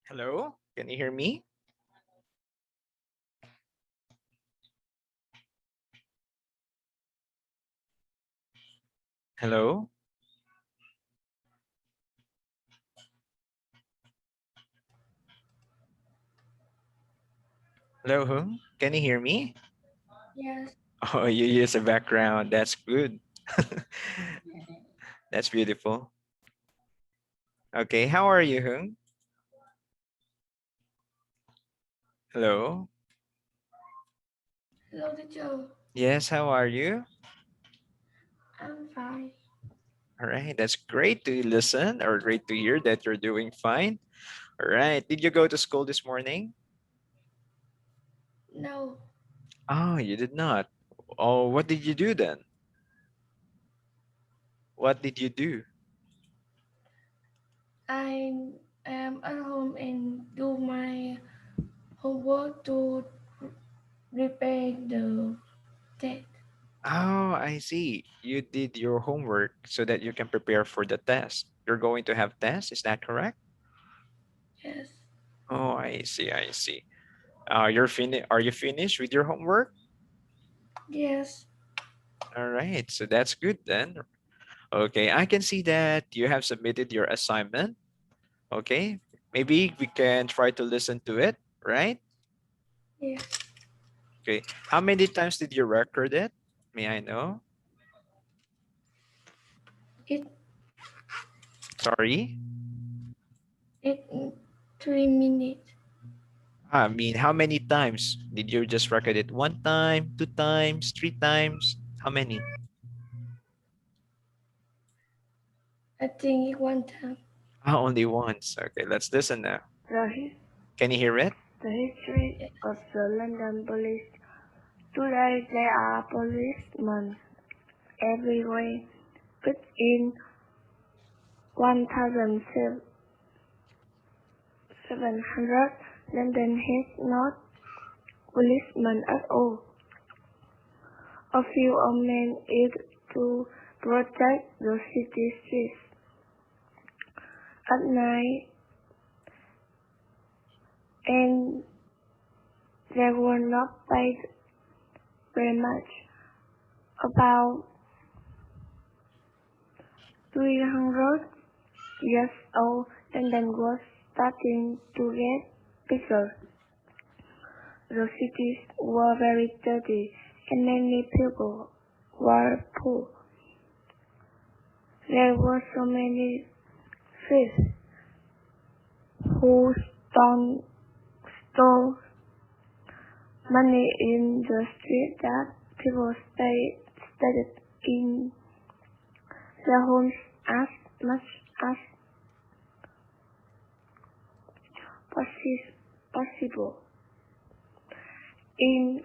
Hello, can you hear me? Hello, hello, Hung. Can you hear me? Yes, Oh, you use a background. That's good. That's beautiful. Okay, how are you, Hung? Hello. hello teacher. Yes, how are you? I'm fine. All right, that's great to listen or great to hear that you're doing fine. All right, did you go to school this morning? No, Oh, you did not. Oh, what did you do then? What did you do? I am at home and do my homework to prepare the test. Oh, I see. You did your homework so that you can prepare for the test. You're going to have tests, is that correct? Yes, Oh, I see, I see. Are you finished with your homework? yes, All right, so that's good then. Okay, I can see that you have submitted your assignment. Okay, maybe we can try to listen to it, right? yes. Okay, how many times did you record it? May I know? It Sorry? it 3 minutes. I mean, how many times? Did you just record it one time, two times, three times? How many? I think it one time. Ah, only once. Okay, let's listen now. The, his- Can you hear it? the history Yes. of the London police. Today there are policemen everywhere, but in 1700 London has not policemen at all. A few are men is to protect the city streets. At night, and they were not paid very much. About 300 years old, London was starting to get bigger. The cities were very dirty, and many people were poor. There were so many thieves who stole money in the street that people stayed in their homes as much as possible. In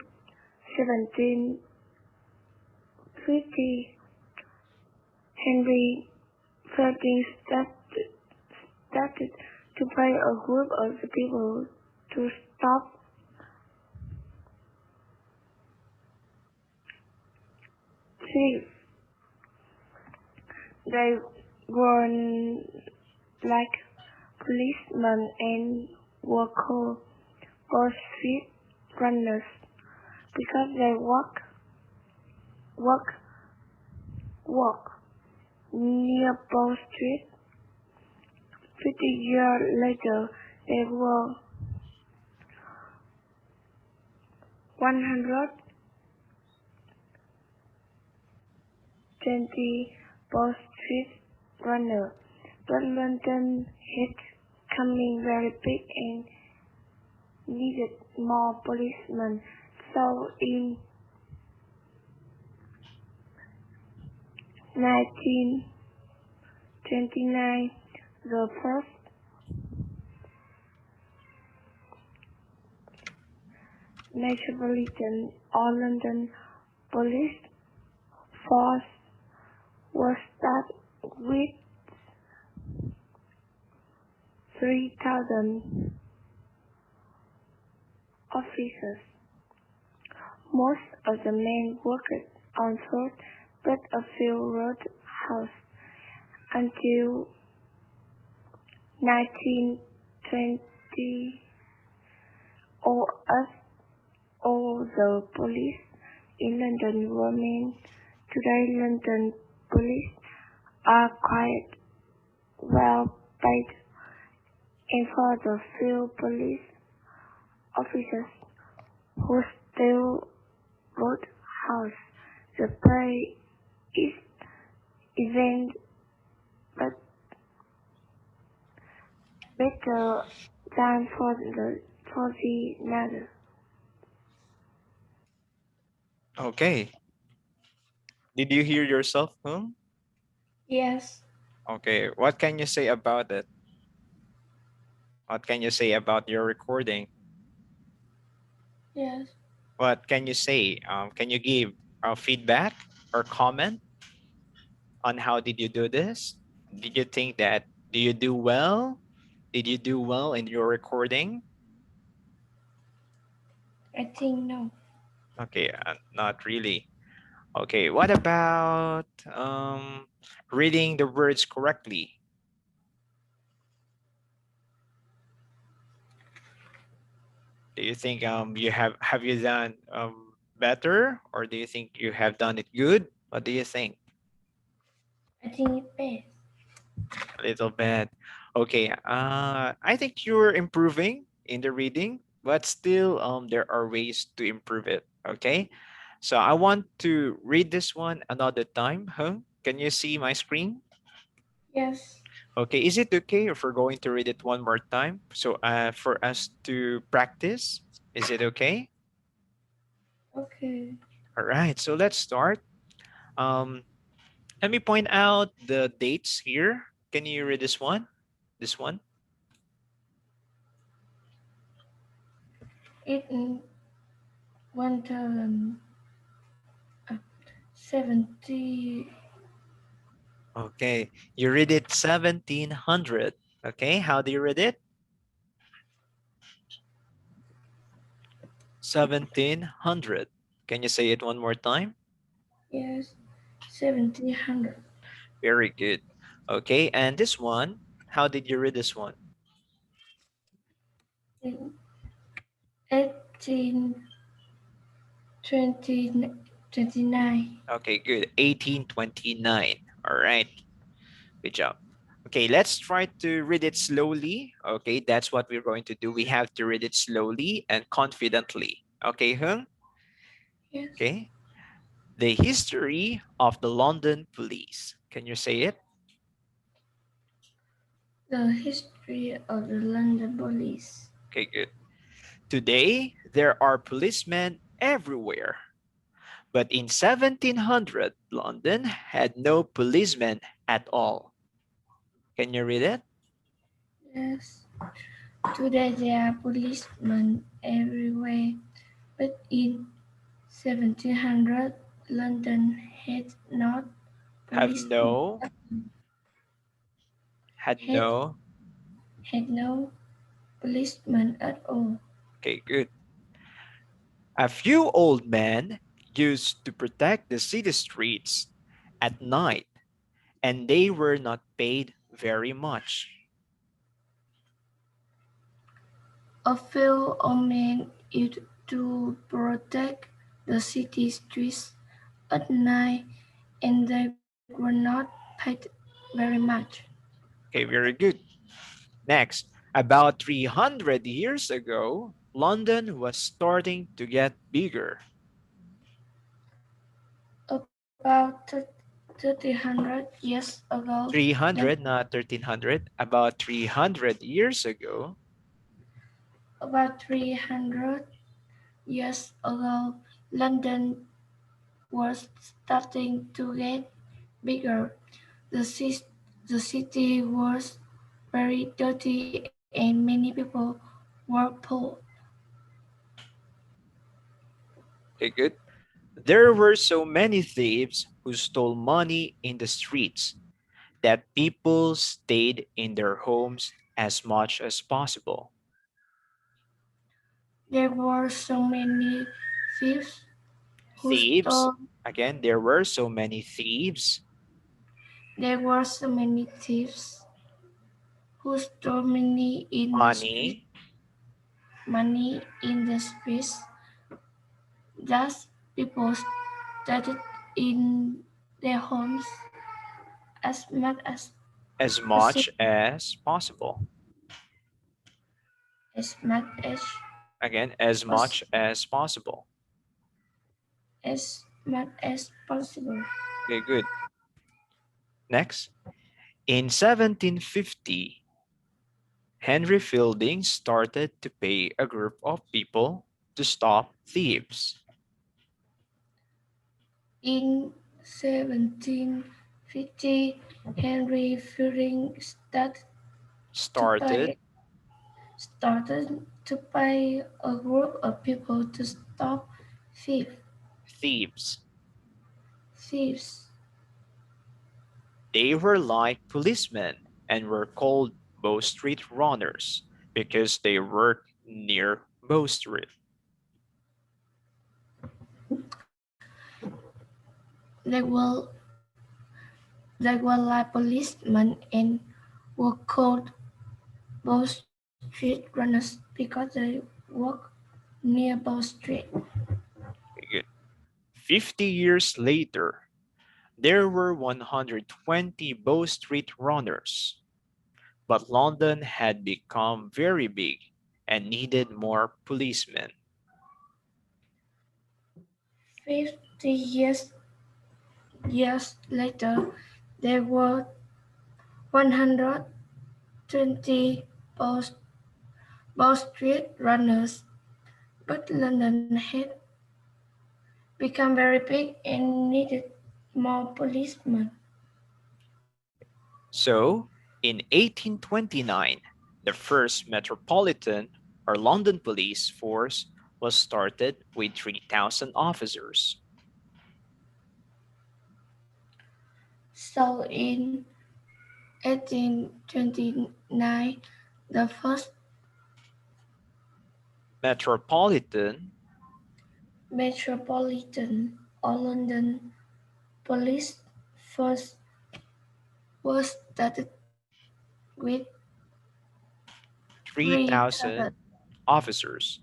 1750, Henry Fielding started to pay a group of the people to stop thieves. They were like policemen and were called street runners because they walk, walk near Bow Street. 50 years later, there were 120 Bow Street runners. But London had coming very big and needed more policemen. So in 1929, the first Metropolitan or London Police Force was started with 3,000 officers. Most of the men worked on foot, but a few rode horse. Until 1929, all us, all the police in London women. Today, London police are quite well paid, and for the few police officers who still vote house, the pay is even but better than for the another. Okay. Did you hear yourself, Hung? Yes. Okay. What can you say about it? What can you say about your recording? Yes. What can you say? Can you give feedback or comment on how did you do this? Did you think that do you do well? Did you do well in your recording? I think no. Okay, not really. Okay, what about reading the words correctly? Do you think you have you done better, or do you think you have done it good? What do you think? I think it best. A little bit. Okay, I think you're improving in the reading, but still there are ways to improve it. Okay, so I want to read this one another time. Huh? Can you see my screen? Yes. Okay, is it okay if we're going to read it one more time? So for us to practice, is it okay? Okay. All right, so let's start. Um, Let me point out the dates here. Can you read this one? This one? It 1070. Okay, you read it 1700. Okay, how do you read it? 1700. Can you say it one more time? Yes. 1700. Very good. Okay, and this one, how did you read this one? 1829. Okay, good. 1829. All right, good job. Okay, let's try to read it slowly. Okay, that's what we're going to do. We have to read it slowly and confidently. Okay, Hung? Yes. Okay. The history of the London police. Can you say it? The history of the London police. Okay, good. Today, there are policemen everywhere. But in 1700, London had no policemen at all. Can you read it? Yes. Today there are policemen everywhere, but in 1700 London had not Have policemen no, had had no. had no policemen at all. Okay, good. A few old men used to protect the city streets at night, and they were not paid very much. A few men used to protect the city streets at night, and they were not paid very much. Okay, very good. Next, about 300 years ago, London was starting to get bigger. About 1300 years ago, 300, not 1300. About 300 years ago, about 300 years ago, London was starting to get bigger. The, ci- the city was very dirty and many people were poor. okay, good. There were so many thieves who stole money in the streets that people stayed in their homes as much as possible. There were so many thieves who Thieves, stole again, there were so many thieves, there were so many thieves who stole money in the street. money. money in the streets. Thus, people started in their homes as much as As possible, much as possible. as much as Again, as pos- much as possible. as much as possible. Okay, good. Next. In 1750, Henry Fielding started to pay a group of people to stop thieves. In 1750, Henry Fielding to Started pay started to pay a group of people to stop thieves. thieves. Thieves. They were like policemen and were called Bow Street runners because they worked near Bow Street. They were they were like policemen and were called Bow Street runners because they worked near Bow Street. Okay, good. 50 years later, there were 120 Bow Street runners, but London had become very big and needed more policemen. 50 years later, there were 120 Bow Street runners, but London had become very big and needed more policemen. So, in 1829, the first Metropolitan or London Police Force was started with 3,000 officers. So in 1829, the first Metropolitan, Metropolitan or London Police Force was started with 3,000 3,000 officers.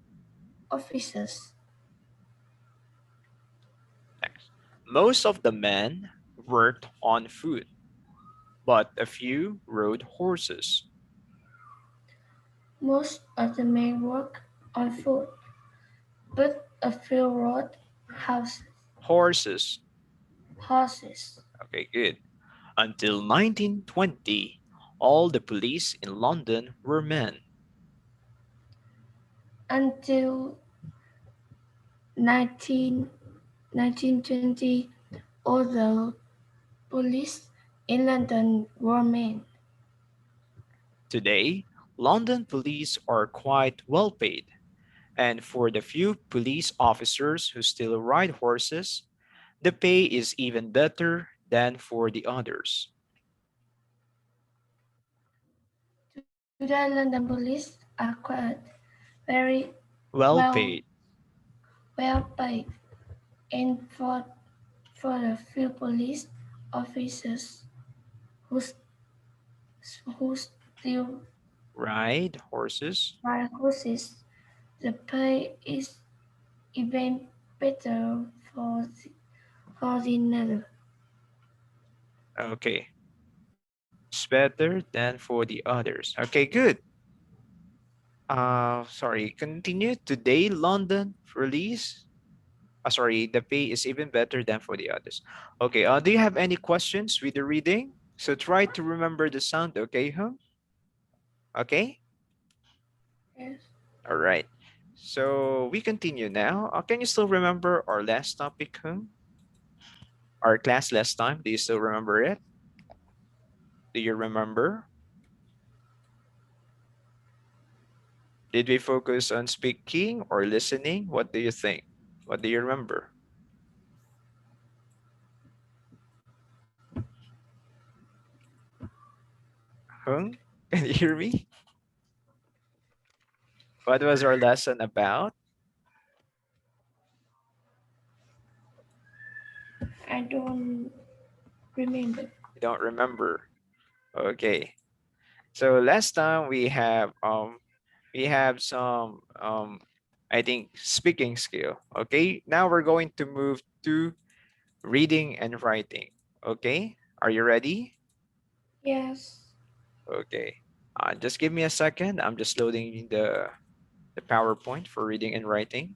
officers. Next. Most of the men worked on foot, but a few rode horses. Most of the men worked on foot, but a few rode Horses. horses. Okay, good. Until 1920, all the police in London were men. Until 19, 1920, all the police in London were men. Today, London police are quite well paid, and for the few police officers who still ride horses, the pay is even better than for the others. Today, London police are quite very Well well paid, well paid, and for the few police officers who, who still ride horses. ride horses, the pay is even better for the other. Okay, much better than for the others. Okay, good. Sorry, continue. Today, London release. Sorry, the pay is even better than for the others. Okay, do you have any questions with the reading? So try to remember the sound, okay, huh? Okay? Yes. All right. So we continue now. Can you still remember our last topic, huh? Our class last time? Do you still remember it? Do you remember? Did we focus on speaking or listening? What do you think? What do you remember? Huh? Can you hear me? What was our lesson about? I don't remember. You don't remember. Okay. So last time we have We have some, I think, speaking skill. Okay, now we're going to move to reading and writing. Okay, are you ready? Yes. Okay, just give me a second. I'm just loading the PowerPoint for reading and writing.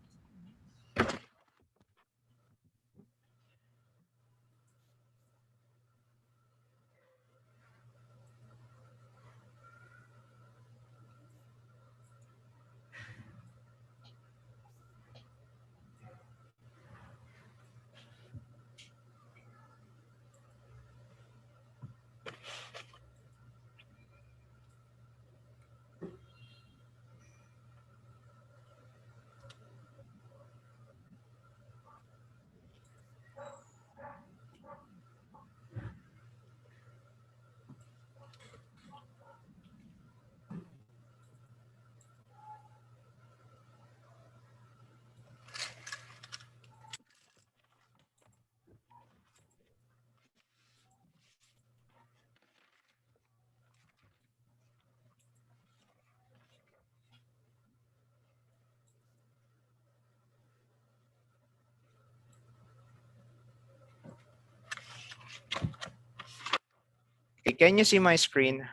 Okay, can you see my screen?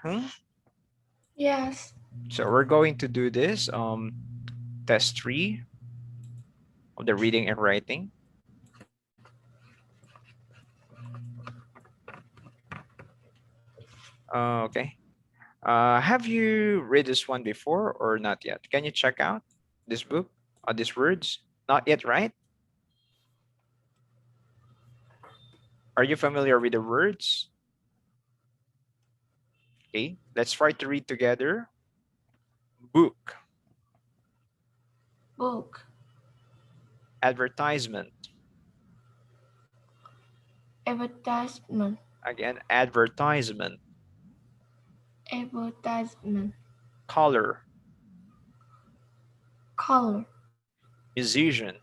Yes. So we're going to do this test 3 of the reading and writing. Okay. Have you read this one before or not yet? Can you check out this book or these words? Not yet, right? Are you familiar with the words? Okay, let's try to read together. Book, Book. advertisement. Advertisement. Again, advertisement. Advertisement. Color, Color. musician,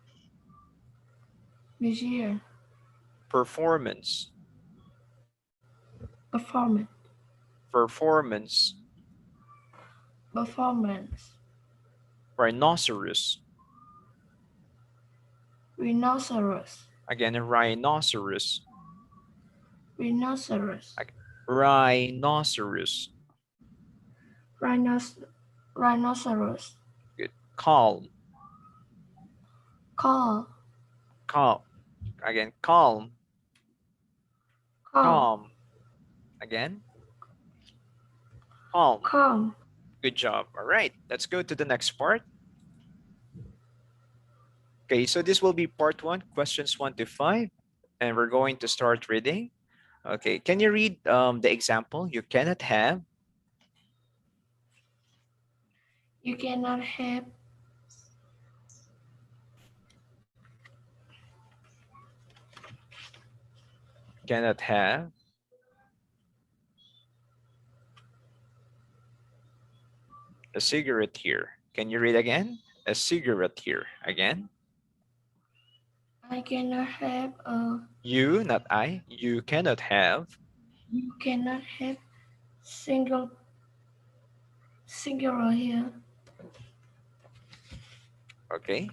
Museum. performance, Performance. performance, Performance. rhinoceros. Rhinoceros. Again, rhinoceros. Rhinoceros. Rhinoceros. Rhinos. Rhinoceros. Good. Calm, Call. calm. Again, calm, Call. calm. Again, calm. Calm. Good job. All right, let's go to the next part. Okay, so this will be part 1, questions 1 to 5, and we're going to start reading. Okay, can you read the example? You cannot have, You cannot have. cannot have a cigarette here. Can you read again? A cigarette here. Again, I cannot have a. you, not I. You cannot have. You cannot have singular here. Okay.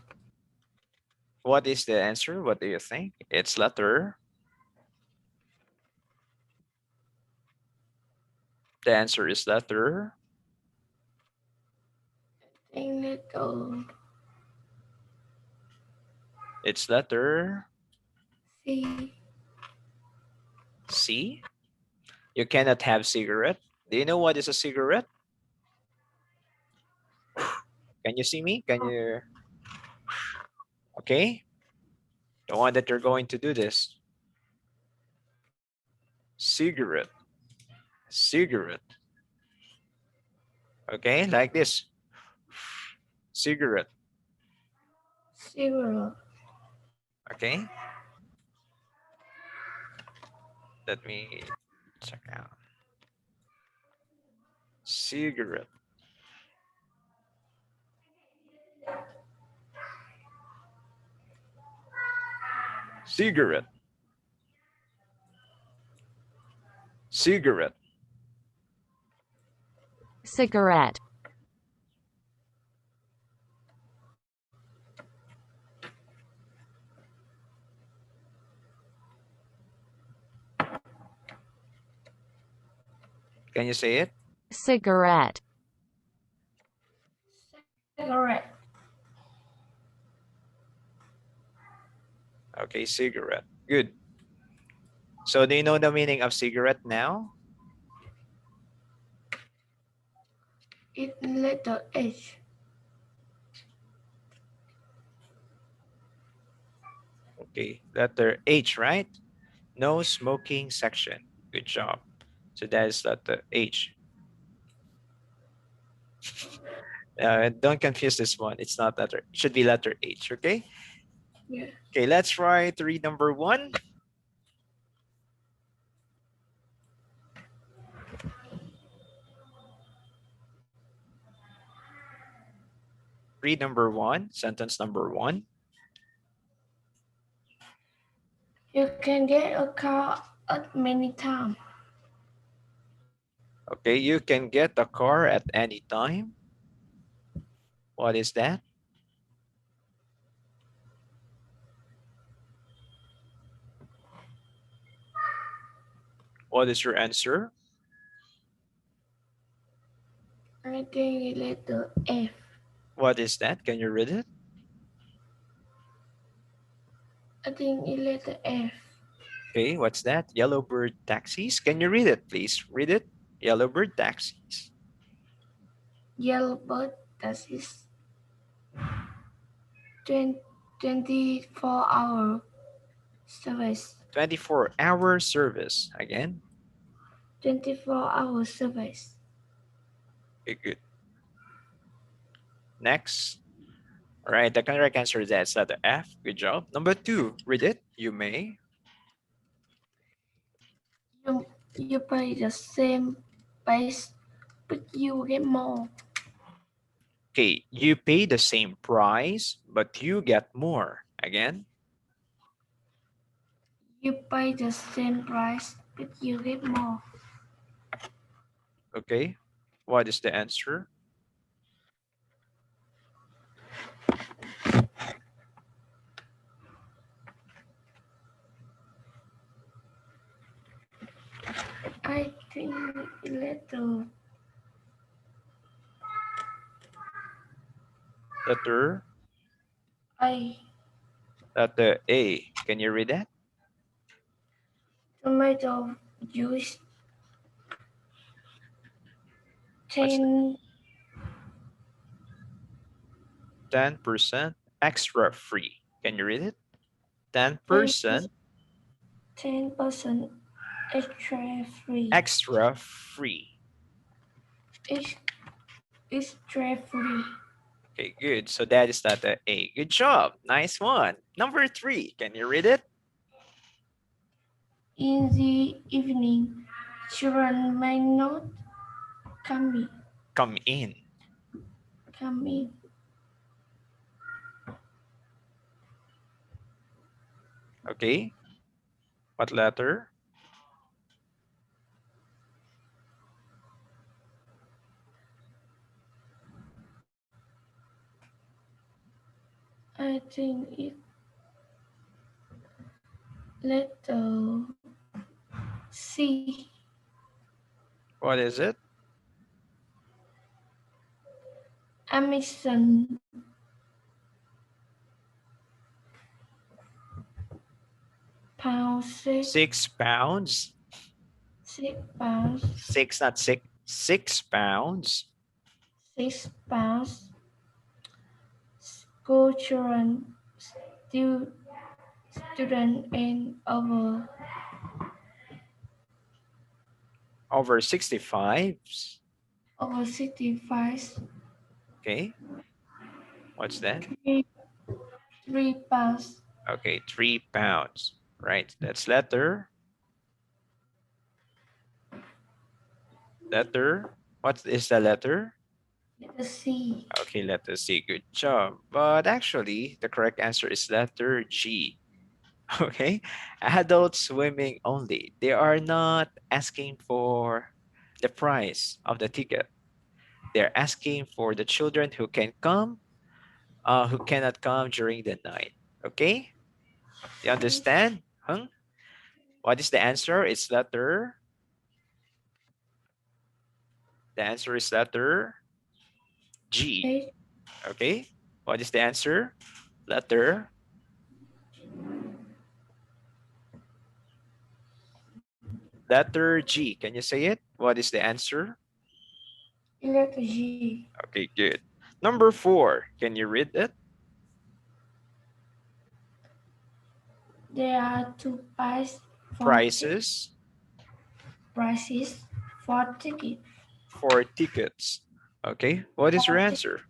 What is the answer? What do you think? It's letter. The answer is letter. In little. It's letter C. C. You cannot have cigarette. Do you know what is a cigarette? Can you see me? Can you? Okay. The one that you're going to do this. Cigarette. Cigarette. Okay, like this. Cigarette. Zero. Okay. Let me check out. Cigarette. Cigarette. Cigarette. cigarette, Can you say it? cigarette, cigarette, Okay, cigarette. Good. So do you know the meaning of cigarette now? it letter H, Okay, letter H, right? No smoking section. Good job. So that is letter H. Don't confuse this one. It's not letter. It should be letter H. Okay. yeah, Okay. Let's try to read number one. Read number one. Sentence number one. you can get a car at many times. Okay. You can get a car at any time. What is that? What is your answer? I think it letter F. What is that? Can you read it? I think it letter F. Okay. What's that? Yellowbird taxis. Can you read it, please? Read it. Yellowbird taxis. Yellow bird that is 24-hour service. 24-hour service. Again. 24-hour service. Okay. Good. Next. All right, the correct answer is that's letter F. Good job. Number two, read it. You may. You pay the same price, but you get more. Okay, you pay the same price, but you get more. Again, You pay the same price, but you get more. okay. What is the answer? I think letter Letter, A. letter A. Can you read that? Tomato juice What's that? 10 10% extra free. Can you read it? 10 10% 10% extra free. extra free. Ex- Extra free. Okay, good. So that is letter A. Good job. Nice one. Number three. Can you read it? In the evening, children may not come in. Come in. Come in. Okay. What letter? I think it letter C. What is it? Amazon pound six 6 pounds. pounds Six, not six. 6 pounds. 6 pounds. School children, stu- student and Over 65s. over 65. Okay. What's that? 3 pounds. Okay, 3 pounds. Right. That's letter. Letter. What is the letter? Letter C. Okay, letter C. Good job. But actually, the correct answer is letter G. Okay. Adult swimming only. They are not asking for the price of the ticket. They're asking for the children who can come, who cannot come during the night. Okay? You understand? Huh? What is the answer? It's letter The answer is letter G. H, Okay. What is the answer? Letter G. Can you say it? What is the answer? letter G. Okay, good. Number 4. Can you read it? There are two Prices prices for ticket. for tickets. Okay. What is your answer?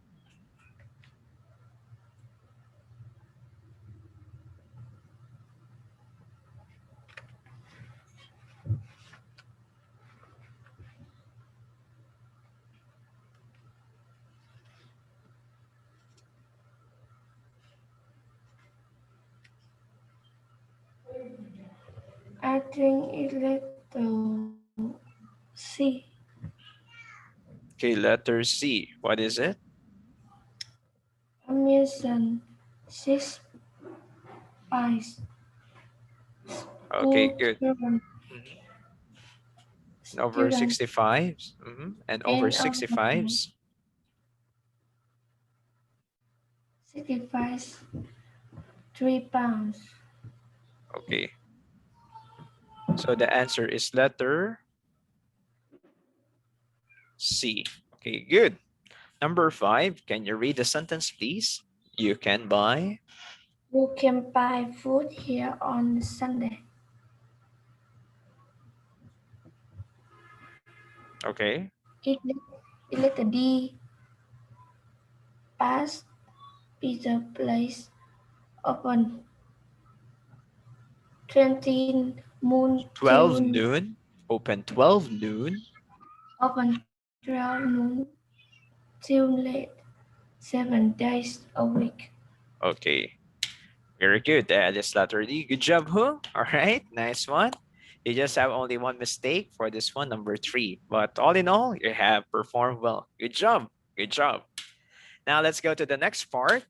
I think it's letter C. Okay, letter C. What is it? Amazon six pies. Okay, School good. children, Mhm. And over students, 65s. And over and over 65s. 65 £3. Okay. So the answer is letter C. Okay, good. Number 5. Can you read the sentence, please? You can buy. You can buy food here on Sunday. Okay. It, it letter D. Past pizza place open 20 moon 12 till noon. Open 12 noon. open 12 noon till late 7 days a week. Okay. Very good. That is letter D. Good job, Hu. All right. Nice one. You just have only one mistake for this one, number 3. But all in all, you have performed well. Good job. Good job. Now let's go to the next part.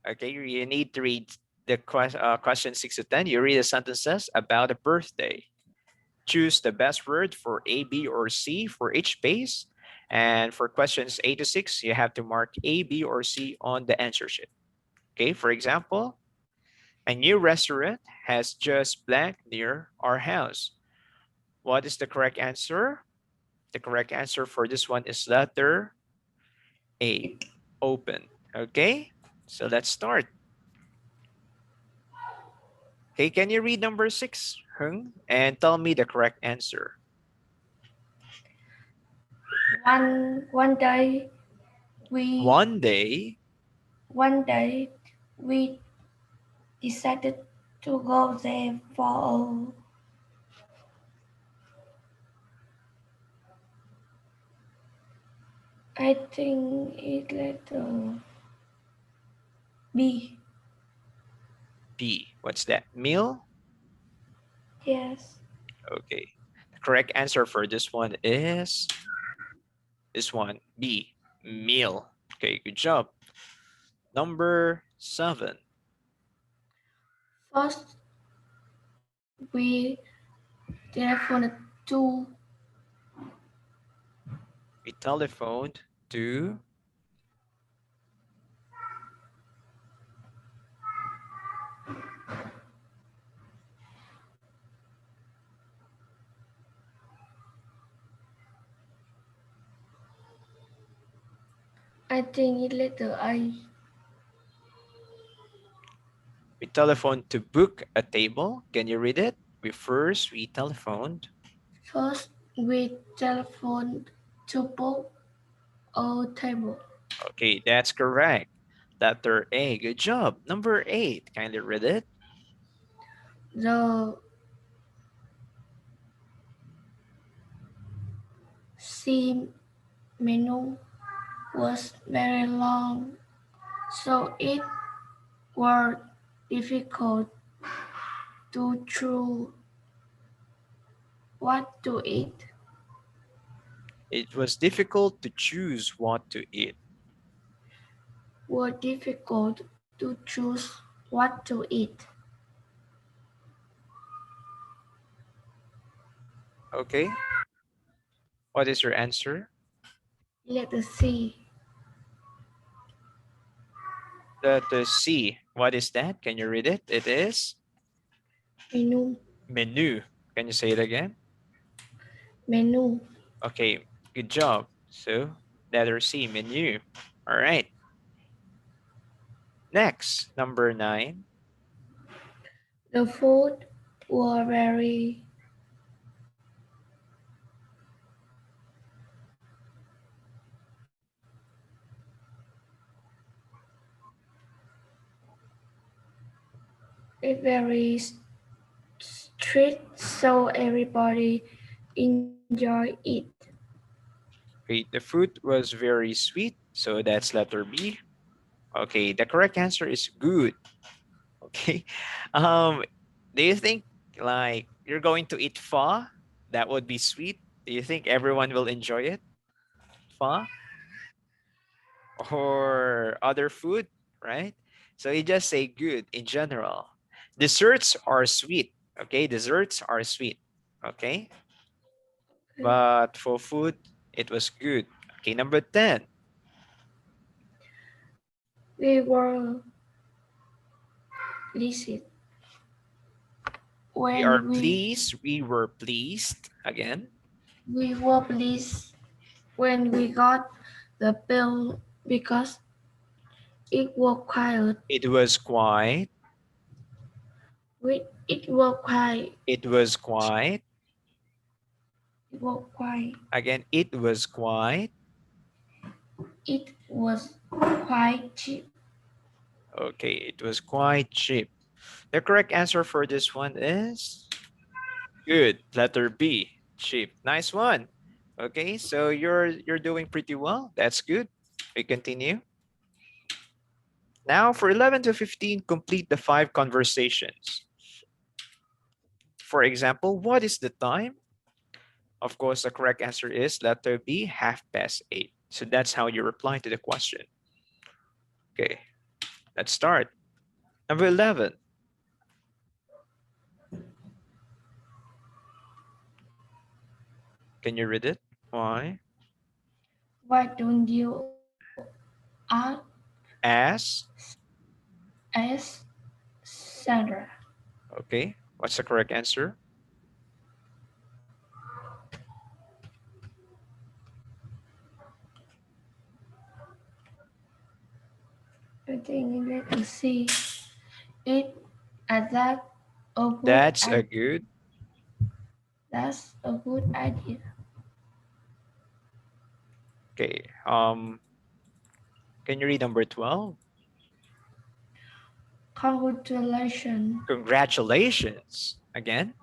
Okay, you need to read the question 6 to 10. You read the sentences about a birthday. Choose the best word for A, B, or C for each space. And for questions 8 to 6, you have to mark A, B, or C on the answer sheet. Okay, for example, a new restaurant has just blank near our house. What is the correct answer? The correct answer for this one is letter A, open. Okay, so let's start. Okay, can you read number 6, Hung, and tell me the correct answer? One day we One day, one day we decided to go there for I think it letter B. B. What's that? Meal? Yes. Okay. The correct answer for this one is this one, B, meal. Okay, good job. Number 7. First we telephoned to We telephoned to I think it letter I. book a table. Can you read it? We telephoned. First we telephoned to book a table. Okay, that's correct. Letter A. Good job. Number 8. Kindly read it. The C menu was very long, so it was difficult to choose what to eat. It was difficult to choose what to eat. Was difficult to choose what to eat. Okay. What is your answer? Letter C. The C. What is that? Can you read it? It is Menu. menu. Can you say it again? Menu. Okay, good job. So letter C, menu. All right. Next, number 9. The food were very strict, so everybody enjoy it. Okay, the fruit was very sweet. So that's letter B. Okay, the correct answer is good. Okay. Um, do you think like you're going to eat pho? That would be sweet. Do you think everyone will enjoy it? Pho or other food, right? So you just say good in general. Desserts are sweet. Okay, desserts are sweet. Okay, but for food, it was good. Okay, number 10. We were pleased We are when pleased. We were pleased. Again, we were pleased when we got the bill because it was quiet. it was quite. It was quiet. It was quite. It was quiet. Again, it was quite. It was quite cheap. Okay, it was quite cheap. The correct answer for this one is good. Letter B, cheap. Nice one. Okay, so you're doing pretty well. That's good. We continue. Now for 11 to 15, complete the 5 conversations. For example, what is the time? Of course, the correct answer is letter B, 8:30. So that's how you reply to the question. Okay, let's start. Number 11. Can you read it? Why? Why don't you ask As. as Sandra? Okay, what's the correct answer? I think let us see. It that a good That's a good. that's a good idea. Okay, can you read number 12? Congratulations. Congratulations. Again,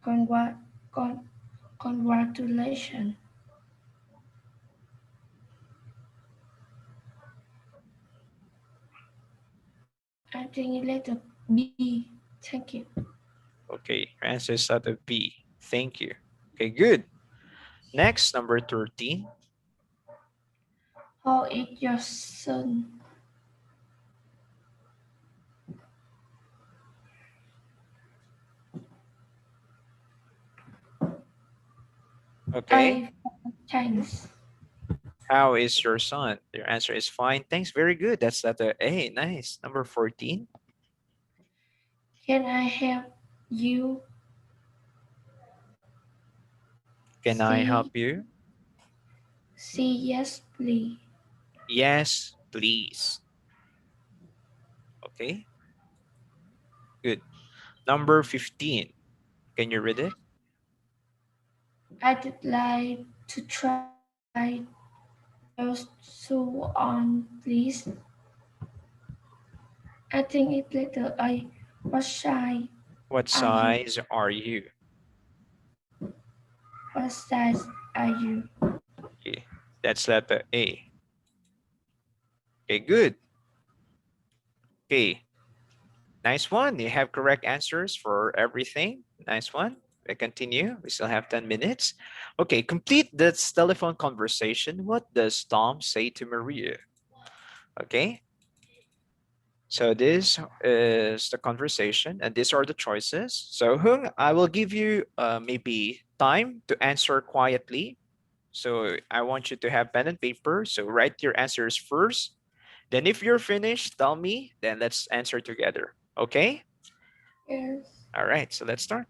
Congrat, con, congratulations. I think letter B. Thank you. okay, your answer is letter B. Thank you. Okay, good. Next, number 13. How is your son? Okay, I thanks. how is your son? Your answer is fine. Thanks, very good. That's letter A. Nice. Number 14. Can I help you Can I see help you? see yes please? Yes, please. Okay, good. Number 15. Can you read it? I'd like to try your so on please. I think it letter I. What size What are you? size are you? What size are you? Okay, that's letter A. Okay, good. Okay, nice one. You have correct answers for everything. Nice one. We continue. We still have 10 minutes. Okay, complete this telephone conversation. What does Tom say to Maria? Okay, so this is the conversation and these are the choices. So Hung, I will give you maybe time to answer quietly. So I want you to have pen and paper. So write your answers first. Then if you're finished, tell me. Then let's answer together. Okay? Yes. All right. So let's start.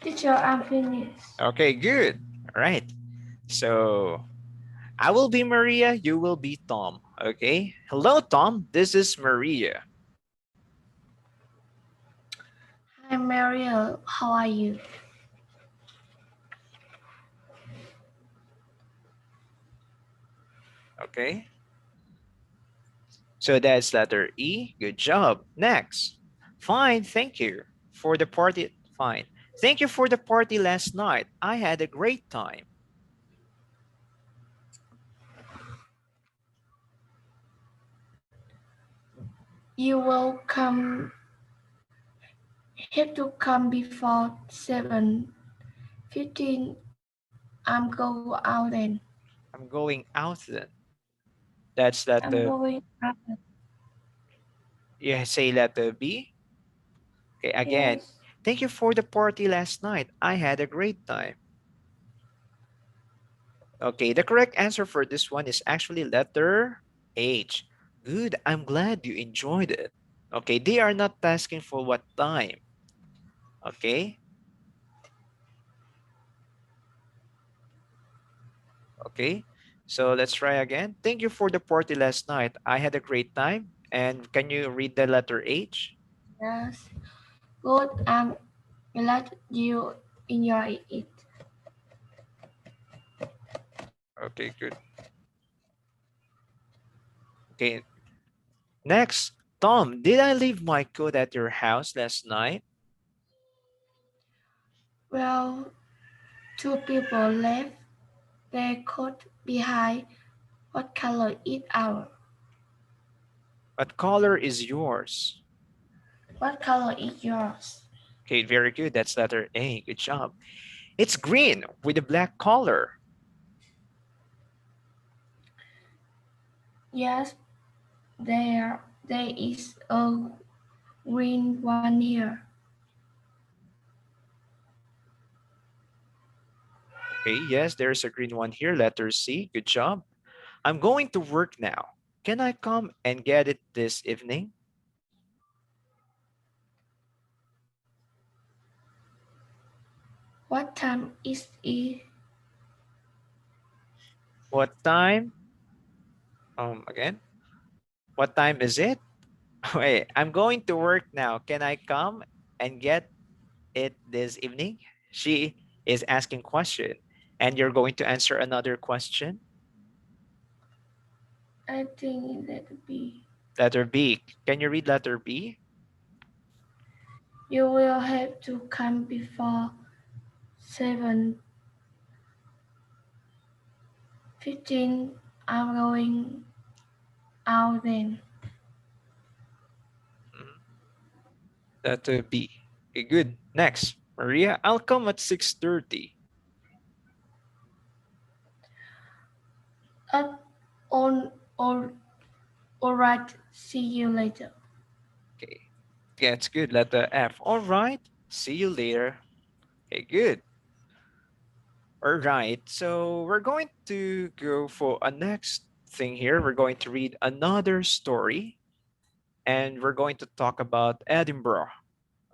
Teacher, I'm finished. Okay, good. All right. So I will be Maria. You will be Tom. Okay. Hello, Tom. This is Maria. Hi, Mariel. How are you? Okay. So that's letter E. Good job. Next. Fine. Thank you for the party. Fine. Thank you for the party last night. I had a great time. You will come. Have to come before 7:15. I'm go out then. I'm going out then. That's I'm letter. going out. You say letter B. Okay. Again. Yes. Thank you for the party last night. I had a great time. Okay, the correct answer for this one is actually letter H. Good, I'm glad you enjoyed it. Okay, they are not asking for what time. Okay, okay. So let's try again. Thank you for the party last night. I had a great time. And can you read the letter H? Yes. Good. I'm glad you enjoy it. Okay, good. Okay, next. Tom, did I leave my coat at your house last night? Well, two people left their coat behind. What color is ours? What color is yours? What color is yours? Okay, very good. That's letter A. Good job. It's green with a black collar. Yes, there is a green one here. Okay, yes, there's a green one here. Letter C. Good job. I'm going to work now. Can I come and get it this evening? What time is it? What time? Again, what time is it? Wait, I'm going to work now. Can I come and get it this evening? She is asking question, and you're going to answer another question. I think that be. Letter B. Can you read letter B? You will have to come before 7:15. I'm going out then. Mhm. Letter B. Okay, good. Next, Maria. I'll come at 6:30. On all right. See you later. Okay, that's good. Letter F. All right. See you later. Okay, good. All right. So we're going to go for a next thing here. We're going to read another story, and we're going to talk about Edinburgh.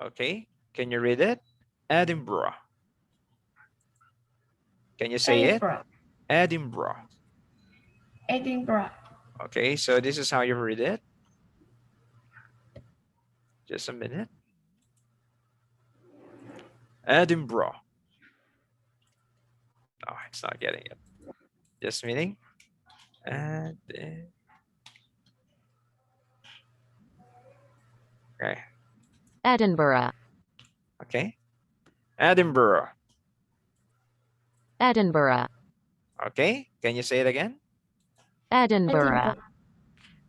Okay. Can you read it? Edinburgh. Can you say it? Edinburgh. Edinburgh. Edinburgh. Okay. So this is how you read it. Just a minute. Edinburgh. Oh, it's not getting it. Just meaning. And okay. Edinburgh, Okay. Edinburgh. Edinburgh, Okay. Can you say it again? Edinburgh, Edinburgh.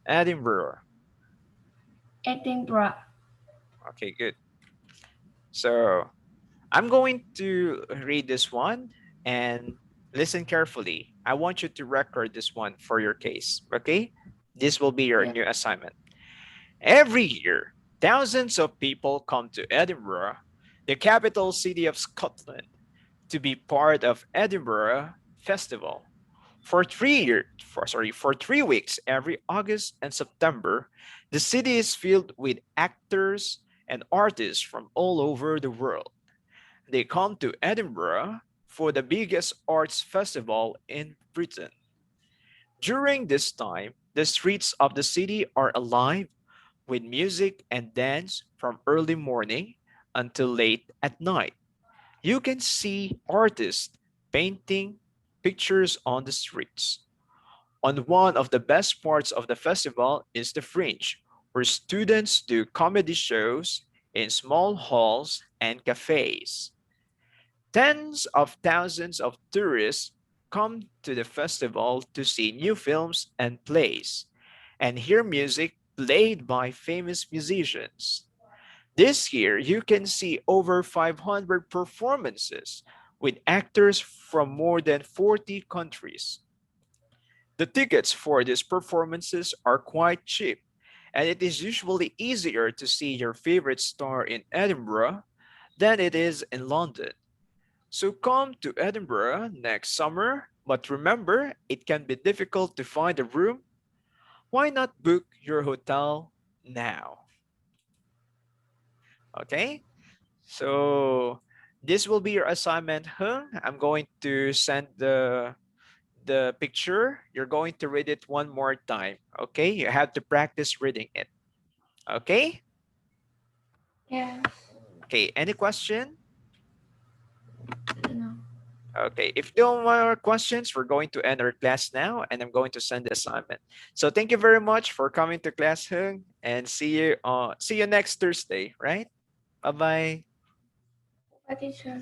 Edinburgh. Edinburgh. Okay, good. So I'm going to read this one and listen carefully. I want you to record this one for your case. Okay. This will be your Yeah. new assignment. Every year, thousands of people come to Edinburgh, the capital city of Scotland, to be part of Edinburgh Festival. For 3 weeks every August and September, the city is filled with actors and artists from all over the world. They come to Edinburgh for the biggest arts festival in Britain. During this time, the streets of the city are alive with music and dance from early morning until late at night. You can see artists painting pictures on the streets. On one of the best parts of the festival is the fringe, where students do comedy shows in small halls and cafes. Tens of thousands of tourists come to the festival to see new films and plays and hear music played by famous musicians. This year, you can see over 500 performances with actors from more than 40 countries. The tickets for these performances are quite cheap, and it is usually easier to see your favorite star in Edinburgh than it is in London. So come to Edinburgh next summer, but remember, it can be difficult to find a room. Why not book your hotel now? Okay? So this will be your assignment, Hung. I'm going to send the picture. You're going to read it one more time. Okay? You have to practice reading it. Okay? Yes. Okay, any question? No. Okay, if no more questions, we're going to end our class now and I'm going to send the assignment. So thank you very much for coming to class, Hung, and see you next Thursday, right? Bye-bye. What is your